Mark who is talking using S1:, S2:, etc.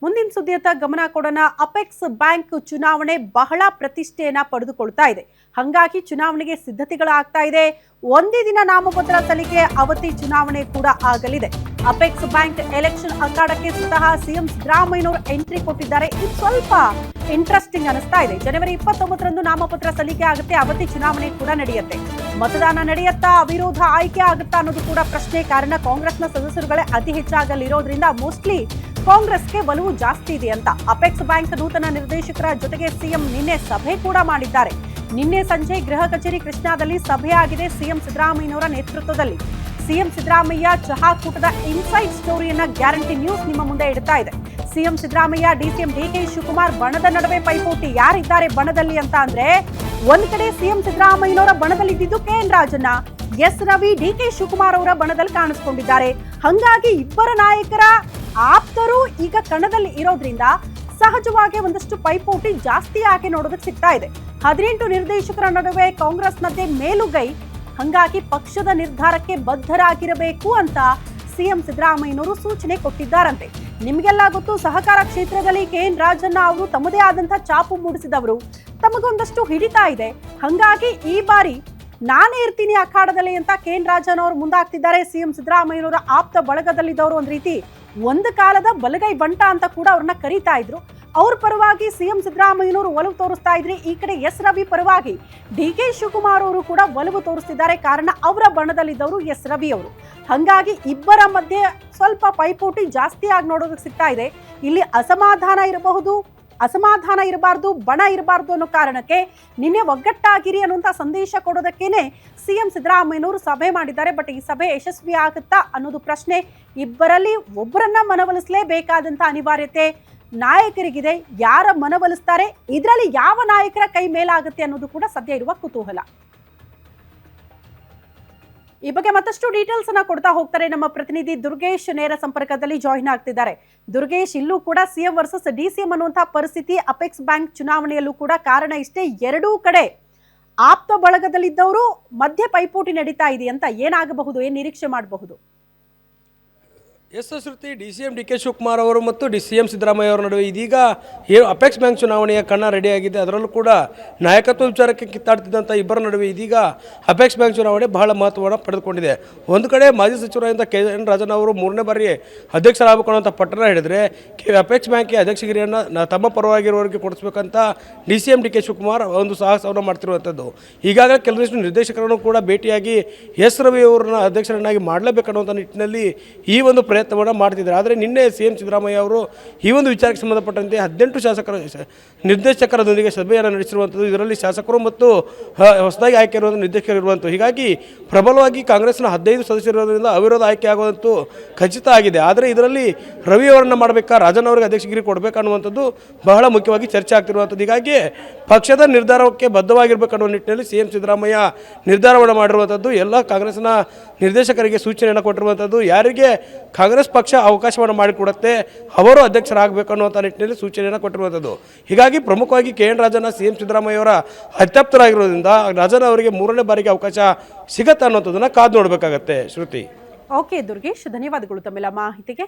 S1: ಮುಂದಿನ ಸುದ್ದಿಯತ್ತ ಗಮನ ಕೊಡೋಣ. ಅಪೆಕ್ಸ್ ಬ್ಯಾಂಕ್ ಚುನಾವಣೆ ಬಹಳ ಪ್ರತಿಷ್ಠೆಯನ್ನ ಪಡೆದುಕೊಳ್ತಾ ಇದೆ. ಹಾಗಾಗಿ ಚುನಾವಣೆಗೆ ಸಿದ್ಧತೆಗಳಾಗ್ತಾ ಇದೆ. ಒಂದೇ ದಿನ ನಾಮಪತ್ರ ಸಲ್ಲಿಕೆ ಅವಧಿ ಚುನಾವಣೆ ಕೂಡ ಆಗಲಿದೆ. ಅಪೆಕ್ಸ್ ಬ್ಯಾಂಕ್ ಎಲೆಕ್ಷನ್ ಅಖಾಡಕ್ಕೆ ಸ್ವತಃ ಸಿಎಂ ಸಿದ್ದರಾಮಯ್ಯನವರು ಎಂಟ್ರಿ ಕೊಟ್ಟಿದ್ದಾರೆ. ಇದು ಸ್ವಲ್ಪ ಇಂಟ್ರೆಸ್ಟಿಂಗ್ ಅನಿಸ್ತಾ ಇದೆ. ಜನವರಿ 29ರಂದು ನಾಮಪತ್ರ ಸಲ್ಲಿಕೆ ಆಗುತ್ತೆ. ಅವಧಿ ಚುನಾವಣೆ ಕೂಡ ನಡೆಯುತ್ತೆ. ಮತದಾನ ನಡೆಯುತ್ತಾ, ಅವಿರೋಧ ಆಯ್ಕೆ ಆಗುತ್ತಾ ಅನ್ನೋದು ಕೂಡ ಪ್ರಶ್ನೆ. ಕಾರಣ ಕಾಂಗ್ರೆಸ್ನ ಸದಸ್ಯರುಗಳೇ ಅತಿ ಹೆಚ್ಚಾಗಲಿರೋದ್ರಿಂದ ಮೋಸ್ಟ್ಲಿ ಕಾಂಗ್ರೆಸ್ಗೆ ಒಲವು ಜಾಸ್ತಿ ಇದೆ ಅಂತ. ಅಪೆಕ್ಸ್ ಬ್ಯಾಂಕ್ ನೂತನ ನಿರ್ದೇಶಕರ ಜೊತೆಗೆ ಸಿಎಂ ನಿನ್ನೆ ಸಭೆ ಕೂಡ ಮಾಡಿದ್ದಾರೆ. ನಿನ್ನೆ ಸಂಜೆ ಗೃಹ ಕಚೇರಿ ಕೃಷ್ಣಾದಲ್ಲಿ ಸಭೆ ಆಗಿದೆ ಸಿಎಂ ಸಿದ್ದರಾಮಯ್ಯನವರ ನೇತೃತ್ವದಲ್ಲಿ. ಸಿಎಂ ಸಿದ್ದರಾಮಯ್ಯ ಚಹಾ ಕೂಟದ ಇನ್ಸೈಡ್ ಸ್ಟೋರಿಯನ್ನ ಗ್ಯಾರಂಟಿ ನ್ಯೂಸ್ ನಿಮ್ಮ ಮುಂದೆ ಇಡ್ತಾ ಇದೆ. CM Siddaramaiah DCM DK Shivakumar ಬಣದ ನಡುವೆ ಪೈಪೋಟಿ. ಯಾರಿದ್ದಾರೆ ಬಣದಲ್ಲಿ ಅಂತ ಅಂದ್ರೆ, ಒಂದ್ ಕಡೆ ಸಿಎಂ ಸಿದ್ದರಾಮಯ್ಯನವರ ಬಣದಲ್ಲಿ ಇದ್ದಿದ್ದು KN Rajanna, S Ravi, DK Shivakumar ಅವರ ಬಣದಲ್ಲಿ ಕಾಣಿಸ್ಕೊಂಡಿದ್ದಾರೆ. ಹಂಗಾಗಿ ಇಬ್ಬರ ನಾಯಕರ ಆಪ್ತರು ಈಗ ಕಣದಲ್ಲಿ ಇರೋದ್ರಿಂದ ಸಹಜವಾಗಿ ಒಂದಷ್ಟು ಪೈಪೋಟಿ ಜಾಸ್ತಿ ಆಗಿ ನೋಡೋದಕ್ಕೆ ಸಿಗ್ತಾ ಇದೆ. 18 ನಿರ್ದೇಶಕರ ನಡುವೆ ಕಾಂಗ್ರೆಸ್ನದ್ದೇ ಮೇಲುಗೈ. ಹಂಗಾಗಿ ಪಕ್ಷದ ನಿರ್ಧಾರಕ್ಕೆ ಬದ್ಧರಾಗಿರಬೇಕು ಅಂತ ಸಿಎಂ ಸಿದ್ದರಾಮಯ್ಯನವರು ಸೂಚನೆ ಕೊಟ್ಟಿದ್ದಾರಂತೆ. ನಿಮಗೆಲ್ಲ ಗೊತ್ತು, ಸಹಕಾರ ಕ್ಷೇತ್ರದಲ್ಲಿ ಕೆಎನ್ ರಾಜಣ್ಣ ಅವರು ತಮ್ಮದೇ ಆದಂತಹ ಚಾಪು ಮೂಡಿಸಿದವರು. ತಮಗೊಂದಷ್ಟು ಹಿಡಿತಾ ಇದೆ. ಹಂಗಾಗಿ ಈ ಬಾರಿ ನಾನೇ ಇರ್ತೀನಿ ಅಖಾಡದಲ್ಲಿ ಅಂತ ಕೆಎನ್ ರಾಜಣ್ಣ ಅವರು ಮುಂದಾಗ್ತಿದ್ದಾರೆ. ಸಿಎಂ ಸಿದ್ದರಾಮಯ್ಯನವರ ಆಪ್ತ ಬಳಗದಲ್ಲಿದ್ದವರು ಒಂದ್ ರೀತಿ ಒಂದು ಕಾಲದ ಬಲಗೈ ಬಂಟ ಅಂತ ಕೂಡ ಅವ್ರನ್ನ ಕರೀತಾ ಇದ್ರು. ಅವ್ರ ಪರವಾಗಿ ಸಿಎಂ ಸಿದ್ದರಾಮಯ್ಯನವರು ಒಲವು ತೋರಿಸ್ತಾ ಇದ್ರಿ. ಈ ಕಡೆ ಎಸ್ ರವಿ ಪರವಾಗಿ ಡಿಕೆ ಶಿವಕುಮಾರ್ ಅವರು ಕೂಡ ಒಲವು ತೋರಿಸ್ತಿದ್ದಾರೆ. ಕಾರಣ ಅವರ ಬಣದಲ್ಲಿದ್ದವರು ಎಸ್ ರವಿ ಅವರು. ಹಂಗಾಗಿ ಇಬ್ಬರ ಮಧ್ಯೆ ಸ್ವಲ್ಪ ಪೈಪೋಟಿ ಜಾಸ್ತಿ ಆಗಿ ನೋಡೋದಕ್ಕೆ ಸಿಗ್ತಾ ಇದೆ. ಇಲ್ಲಿ ಅಸಮಾಧಾನ ಇರಬಾರ್ದು, ಬಣ ಇರಬಾರ್ದು ಅನ್ನೋ ಕಾರಣಕ್ಕೆ ನಿನ್ನೆ ಒಗ್ಗಟ್ಟಾಗಿರಿ ಅನ್ನುವಂಥ ಸಂದೇಶ ಕೊಡೋದಕ್ಕೇನೆ ಸಿಎಂ ಸಿದ್ದರಾಮಯ್ಯನವರು ಸಭೆ ಮಾಡಿದ್ದಾರೆ. ಬಟ್ ಈ ಸಭೆ ಯಶಸ್ವಿ ಆಗುತ್ತಾ ಅನ್ನೋದು ಪ್ರಶ್ನೆ. ಇಬ್ಬರಲ್ಲಿ ಒಬ್ಬರನ್ನ ಮನವೊಲಿಸಲೇಬೇಕಾದಂಥ ಅನಿವಾರ್ಯತೆ ನಾಯಕರಿಗಿದೆ. ಯಾರ ಮನವೊಲಿಸ್ತಾರೆ, ಇದರಲ್ಲಿ ಯಾವ ನಾಯಕರ ಕೈ ಮೇಲಾಗುತ್ತೆ ಅನ್ನೋದು ಕೂಡ ಸದ್ಯ ಇರುವ ಕುತೂಹಲ. ಈ ಬಗ್ಗೆ ಮತ್ತಷ್ಟು ಡೀಟೇಲ್ಸ್ ಅನ್ನ ಕೊಡ್ತಾ ಹೋಗ್ತಾರೆ ನಮ್ಮ ಪ್ರತಿನಿಧಿ ದುರ್ಗೇಶ್. ನೇರ ಸಂಪರ್ಕದಲ್ಲಿ ಜಾಯಿನ್ ಆಗ್ತಿದ್ದಾರೆ. ದುರ್ಗೇಶ್, ಇಲ್ಲೂ ಕೂಡ ಸಿಎಂ ವರ್ಸಸ್ ಡಿಸಿಎಂ ಅನ್ನುವಂತಹ ಪರಿಸ್ಥಿತಿ ಅಪೆಕ್ಸ್ ಬ್ಯಾಂಕ್ ಚುನಾವಣೆಯಲ್ಲೂ ಕೂಡ ಕಾರಣ ಇಷ್ಟೇ. ಎರಡೂ ಕಡೆ ಆಪ್ತ ಬಳಗದಲ್ಲಿದ್ದವರು ಮಧ್ಯೆ ಪೈಪೋಟಿ ನಡೀತಾ ಇದೆ ಅಂತ ಏನಾಗಬಹುದು, ಏನ್ ನಿರೀಕ್ಷೆ ಮಾಡಬಹುದು?
S2: ಎಸ್ ಶ್ರುತಿ, ಡಿಸಿಎಂ ಡಿಕೆ ಶಿವಕುಮಾರ್ ಅವರು ಮತ್ತು ಸಿಎಂ ಸಿದ್ದರಾಮಯ್ಯ ಅವರ ನಡುವೆ ಇದೀಗ ಅಪೆಕ್ಸ್ ಬ್ಯಾಂಕ್ ಚುನಾವಣೆಯ ಕಣ್ಣ ರೆಡಿಯಾಗಿದೆ. ಅದರಲ್ಲೂ ಕೂಡ ನಾಯಕತ್ವ ವಿಚಾರಕ್ಕೆ ಕಿತ್ತಾಡ್ತಿದ್ದಂಥ ಇಬ್ಬರ ನಡುವೆ ಇದೀಗ ಅಪೆಕ್ಸ್ ಬ್ಯಾಂಕ್ ಚುನಾವಣೆ ಬಹಳ ಮಹತ್ವವನ್ನು ಪಡೆದುಕೊಂಡಿದೆ. ಒಂದು ಕಡೆ ಮಾಜಿ ಸಚಿವರಾದಂಥ ಕೆಎನ್ ರಾಜಣ್ಣ ಅವರು 3ನೇ ಬಾರಿ ಅಧ್ಯಕ್ಷರಾಗಬೇಕು ಅನ್ನೋಂಥ ಪಟ್ಟಣ ಹಿಡಿದ್ರೆ ಅಪೆಕ್ಸ್ ಬ್ಯಾಂಕ್ಗೆ ಅಧ್ಯಕ್ಷಗಿರಿಯನ್ನು ತಮ್ಮ ಪರವಾಗಿರುವವರಿಗೆ ಕೊಡಿಸ್ಬೇಕಂತ ಡಿಸಿಎಂ ಡಿಕೆ ಶಿವಕುಮಾರ್ ಒಂದು ಸಾಹಸವನ್ನು ಮಾಡ್ತಿರುವಂಥದ್ದು. ಈಗಾಗಲೇ ಕೆಲವಷ್ಟು ನಿರ್ದೇಶಕರನ್ನು ಕೂಡ ಭೇಟಿಯಾಗಿ ಎಸ್ ರವಿ ಅವರನ್ನ ಅಧ್ಯಕ್ಷರನ್ನಾಗಿ ಮಾಡಲೇಬೇಕನ್ನುವಂಥ ನಿಟ್ಟಿನಲ್ಲಿ ಈ ಒಂದು ಪ್ರಯತ್ನವನ್ನು ಮಾಡ್ತಿದ್ದಾರೆ. ಆದರೆ ನಿನ್ನೆ ಸಿಎಂ ಸಿದ್ದರಾಮಯ್ಯ ಅವರು ಈ ಒಂದು ವಿಚಾರಕ್ಕೆ ಸಂಬಂಧಪಟ್ಟಂತೆ 18 ನಿರ್ದೇಶಕರೊಂದಿಗೆ ಸಭೆಯನ್ನು ನಡೆಸಿರುವಂಥದ್ದು. ಇದರಲ್ಲಿ ಶಾಸಕರು ಮತ್ತು ಹೊಸದಾಗಿ ಆಯ್ಕೆ ಇರುವಂಥ ನಿರ್ದೇಶಕರು ಇರುವಂಥದ್ದು. ಹೀಗಾಗಿ ಪ್ರಬಲವಾಗಿ ಕಾಂಗ್ರೆಸ್ನ 15 ಸದಸ್ಯರಿರೋದ್ರಿಂದ ಅವಿರೋಧ ಆಯ್ಕೆ ಆಗುವಂತೂ ಖಚಿತ ಆಗಿದೆ. ಆದರೆ ಇದರಲ್ಲಿ ರವಿ ಅವರನ್ನು ಮಾಡಬೇಕಾ, ರಾಜನ್ ಅವರಿಗೆ ಅಧ್ಯಕ್ಷಗಿರಿ ಕೊಡಬೇಕನ್ನುವಂಥದ್ದು ಬಹಳ ಮುಖ್ಯವಾಗಿ ಚರ್ಚೆ ಆಗ್ತಿರುವಂಥದ್ದು. ಹೀಗಾಗಿ ಪಕ್ಷದ ನಿರ್ಧಾರಕ್ಕೆ ಬದ್ಧವಾಗಿರಬೇಕನ್ನುವ ನಿಟ್ಟಿನಲ್ಲಿ ಸಿಎಂ ಸಿದ್ದರಾಮಯ್ಯ ನಿರ್ಧಾರವನ್ನು ಮಾಡಿರುವಂಥದ್ದು. ಎಲ್ಲ ಕಾಂಗ್ರೆಸ್ನ ನಿರ್ದೇಶಕರಿಗೆ ಸೂಚನೆಯನ್ನು ಕೊಟ್ಟಿರುವಂಥದ್ದು. ಯಾರಿಗೆ ಕಾಂಗ್ರೆಸ್ ಪಕ್ಷ ಅವಕಾಶವನ್ನು ಮಾಡಿಕೊಡುತ್ತೆ ಅವರು ಅಧ್ಯಕ್ಷರಾಗಬೇಕು ಅನ್ನುವಂಥ ನಿಟ್ಟಿನಲ್ಲಿ ಸೂಚನೆಯನ್ನು ಕೊಟ್ಟಿರುವಂಥದ್ದು. ಹೀಗಾಗಿ ಪ್ರಮುಖವಾಗಿ ಕೆಎನ್ ರಾಜಣ್ಣ ಸಿಎಂ ಸಿದ್ದರಾಮಯ್ಯ ಅವರ ಅತ್ಯಪ್ತರಾಗಿರೋದ್ರಿಂದ ರಾಜಣ್ಣ ಅವರಿಗೆ 3ನೇ ಬಾರಿಗೆ ಅವಕಾಶ ಸಿಗತ್ತೆ ಅನ್ನೋಂಥದ್ದನ್ನು ಕಾದು ನೋಡಬೇಕಾಗತ್ತೆ. ಶ್ರುತಿ.
S1: ಓಕೆ ದುರ್ಗೇಶ್, ಧನ್ಯವಾದಗಳು ತಮ್ಮೆಲ್ಲ ಮಾಹಿತಿಗೆ.